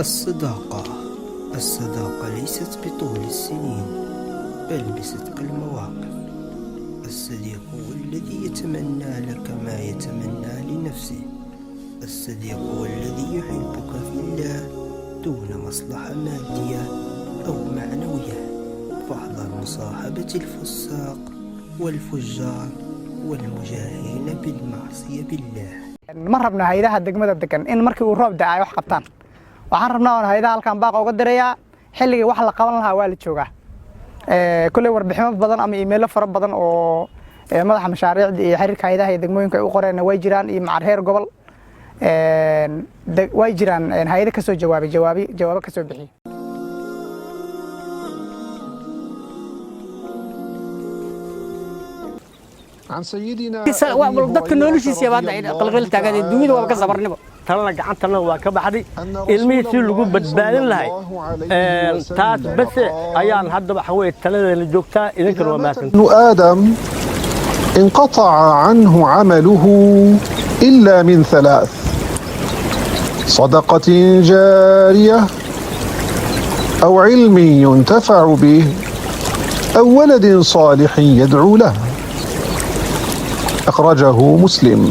الصداقة. الصداقة ليست بطول السنين بل بصدق المواقف. الصديق هو الذي يتمنى لك ما يتمنى لنفسه. الصديق هو الذي يحبك في الله دون مصلحة مادية أو معنوية. فاحذر مصاحبة الفساق والفجار والمجاهرين بالمعصية بالله. ma rabna hay'adaha degmada degan in markii uu roob da'ay wax qabtaan. waxaan rabnaa in hay'adaha halkan baaq uga direeyaa xilligii wax la qaban lahaa waa la joogaa. kulay warbixino badan ama email fara badan oo madaxa mashaariicda iyo xiriirka hay'adaha degmooyinka ay u qoreen way jiraan iyo macreer gobol way jiraan hay'ado ka soo jawaabo ka soo bixiyay. عن سيدنا dadka noloshiisa baad qalqal taagan dunida waa ka sabarnimo talana gacantana waa ka baxday ilmihiisii lagu badbaadin lahay taas bas ayaan hadda waxa weey taladeena joogtaa idinka waa maasan آدم انقطع عنه عمله إلا من ثلاث: صدقة جارية أو علم ينتفع به أو ولد صالح يدعو له. أخرجه مسلم.